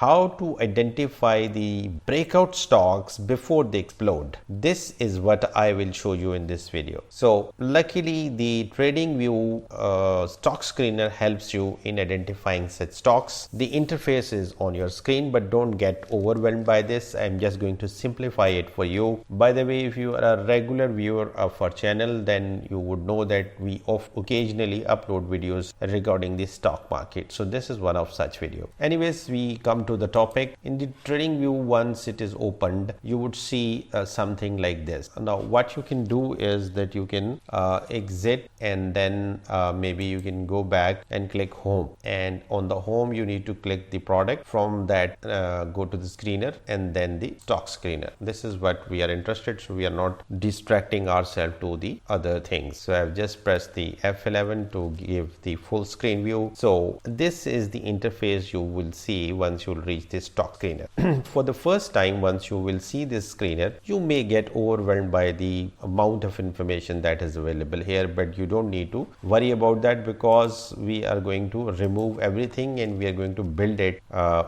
how to identify the breakout stocks before they explode. This is what I will show you in this video. So luckily the TradingView stock screener helps you in identifying such stocks. The interface is on your screen, but don't get overwhelmed by this. I'm just going to simplify it for you. By the way, if you are a regular viewer of our channel, then you would know that we occasionally upload videos regarding the stock market. So this is one of such video. Anyways, we come to the topic. In the TradingView, once it is opened, you would see something like this. Now what you can do is that you can exit, and then maybe you can go back and click home, and on the home you need to click the product. From that go to the screener and then the stock screener. This is what we are interested, so we are not distracting ourselves to the other things. So I've just pressed the F11 to give the full screen view. So this is the interface you will see once you reach this stock screener. For the first time, once you will see this screener, you may get overwhelmed by the amount of information that is available here, but you don't need to worry about that, because we are going to remove everything and we are going to build it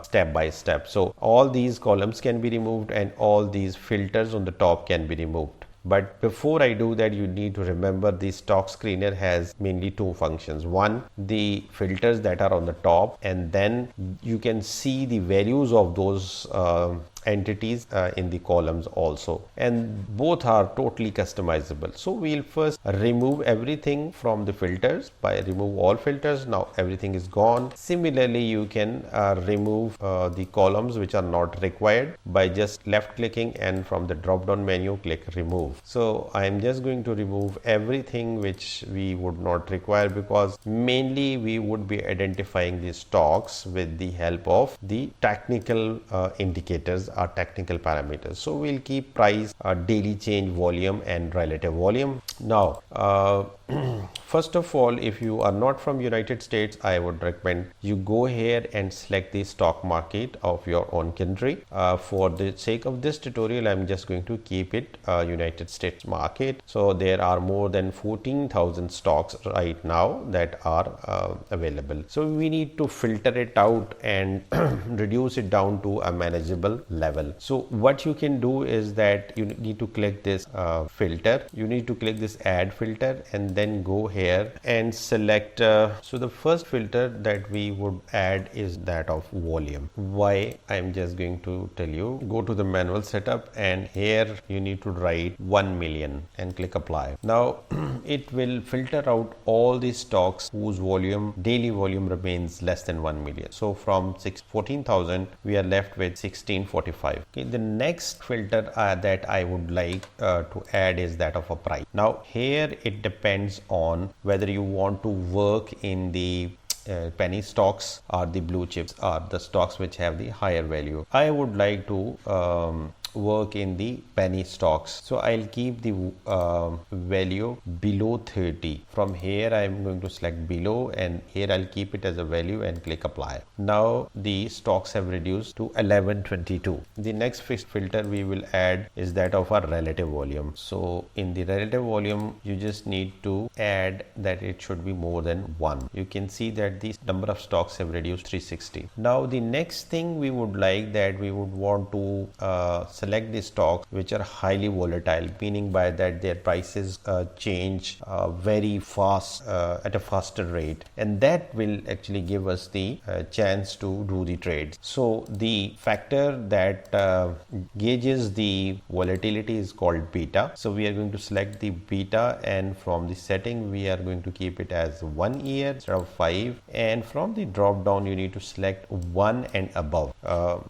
step by step. So all these columns can be removed and all these filters on the top can be removed. But before I do that, you need to remember the stock screener has mainly two functions. One, the filters that are on the top, and then you can see the values of those entities in the columns also, and both are totally customizable. So we'll first remove everything from the filters. By remove all filters, now everything is gone. Similarly, you can remove the columns which are not required by just left clicking, and from the drop down menu click remove. So I am just going to remove everything which we would not require, because mainly we would be identifying the stocks with the help of the technical indicators, our technical parameters. So we'll keep price, daily change, volume and relative volume. Now first of all, if you are not from United States, I would recommend you go here and select the stock market of your own country. For the sake of this tutorial, I'm just going to keep it United States market. So there are more than 14,000 stocks right now that are available. So we need to filter it out and reduce it down to a manageable level. So what you can do is that you need to click this filter. You need to click this add filter and then go here and select. So the first filter that we would add is that of volume. Why? I'm just going to tell you. Go to the manual setup, and here you need to write 1 million and click apply. Now it will filter out all the stocks whose volume, daily volume, remains less than 1 million. So from 14,000 we are left with 1645. Okay, the next filter that I would like to add is that of a price. Now here it depends on whether you want to work in the penny stocks or the blue chips or the stocks which have the higher value. I would like to work in the penny stocks, so I'll keep the value below 30. From here I'm going to select below, and here I'll keep it as a value and click apply. Now the stocks have reduced to 1122. The next fixed filter we will add is that of our relative volume. So in the relative volume, you just need to add that it should be more than 1. You can see that the number of stocks have reduced 360. Now the next thing we would like, that we would want to select the stocks which are highly volatile, meaning by that their prices change very fast, at a faster rate, and that will actually give us the chance to do the trades. So the factor that gauges the volatility is called beta. So we are going to select the beta, and from the setting we are going to keep it as 1 year instead of 5, and from the drop down you need to select 1 and above.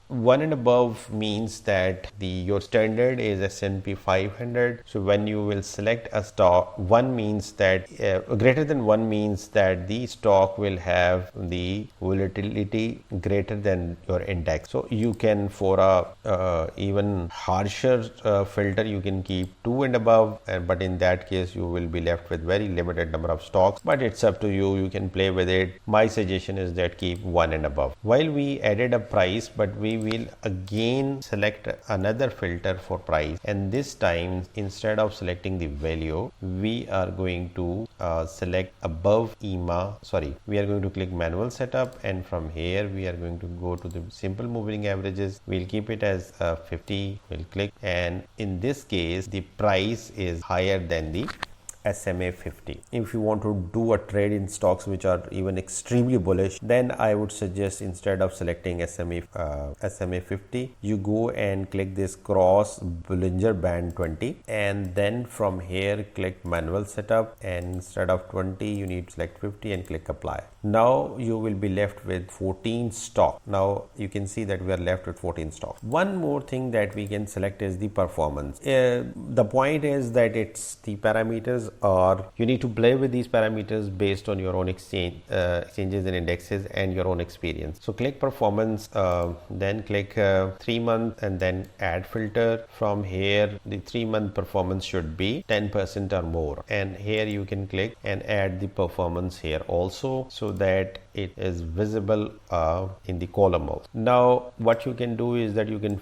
1 and above means that your standard is S&P 500. So when you will select a stock, 1 means that greater than 1 means that the stock will have the volatility greater than your index. So you can, for a even harsher filter, you can keep 2 and above, but in that case you will be left with very limited number of stocks, but it's up to you. You can play with it. My suggestion is that keep 1 and above. While we added a price, but we will again select another another filter for price, and this time instead of selecting the value, we are going to select above EMA. We are going to click manual setup, and from here we are going to go to the simple moving averages. We'll keep it as 50. We'll click, and in this case the price is higher than the SMA 50. If you want to do a trade in stocks which are even extremely bullish, then I would suggest instead of selecting SMA 50, you go and click this cross Bollinger Band 20, and then from here click manual setup, and instead of 20 you need to select 50 and click apply. Now you will be left with 14 stock. Now you can see that we are left with 14 stocks. One more thing that we can select is the performance. The point is that it's the parameters, or you need to play with these parameters based on your own exchanges and indexes and your own experience. So click performance, then click 3 month, and then add filter. From here the 3-month performance should be 10% or more, and here you can click and add the performance here also, so that it is visible in the column also. Now what you can do is that you can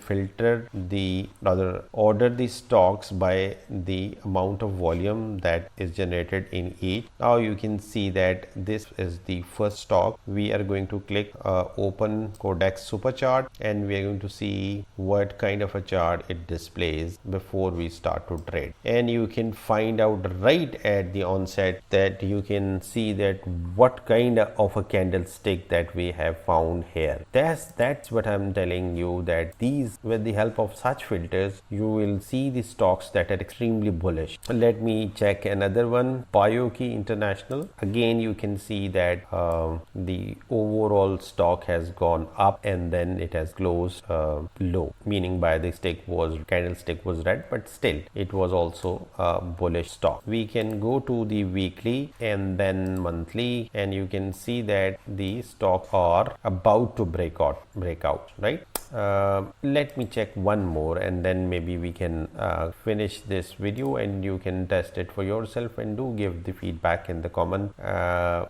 order the stocks by the amount of volume that is generated in each. Now you can see that this is the first stock. We are going to click open Codex super chart, and we are going to see what kind of a chart it displays before we start to trade. And you can find out right at the onset that you can see that what kind of a candlestick that we have found here. That's what I'm telling you, that these, with the help of such filters, you will see the stocks that are extremely bullish. Let me check another one, Payoki International. Again you can see that the overall stock has gone up, and then it has closed low, meaning by the candlestick was red, but still it was also a bullish stock. We can go to the weekly and then monthly, and you can see that the stocks are about to break out, right? Let me check one more, and then maybe we can finish this video and you can test it for yourself, and do give the feedback in the comment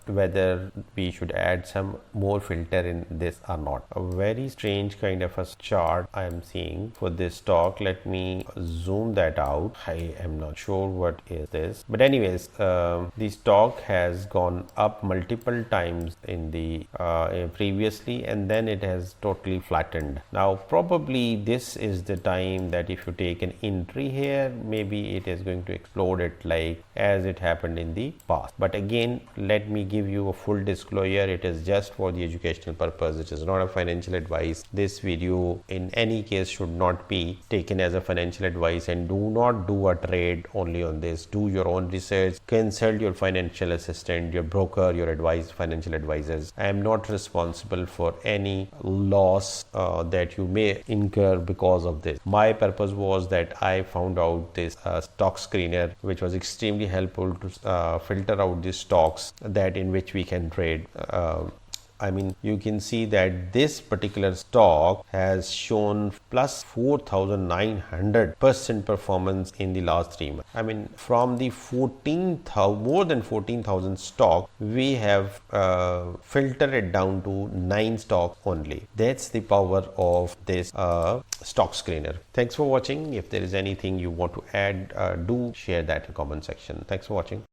whether we should add some more filter in this or not. A very strange kind of a chart I am seeing for this stock. Let me zoom that out. I am not sure what is this, but anyways, the stock has gone up multiple times in the previously, and then it has totally flattened. Now probably this is the time that if you take an entry here, maybe it is going to explode it like as it happened in the past. But again, let me give you a full disclosure, it is just for the educational purpose. It is not a financial advice. This video in any case should not be taken as a financial advice, and do not do a trade only on this. Do your own research, consult your financial assistant, your broker, your financial advisors. I am not responsible for any loss that you may incur because of this. My purpose was that I found out this stock screener, which was extremely helpful to filter out the stocks that in which we can trade. I mean, you can see that this particular stock has shown plus 4,900% performance in the last 3 months. I mean, from the more than 14,000 stock, we have filtered it down to 9 stocks only. That's the power of this stock screener. Thanks for watching. If there is anything you want to add, do share that in the comment section. Thanks for watching.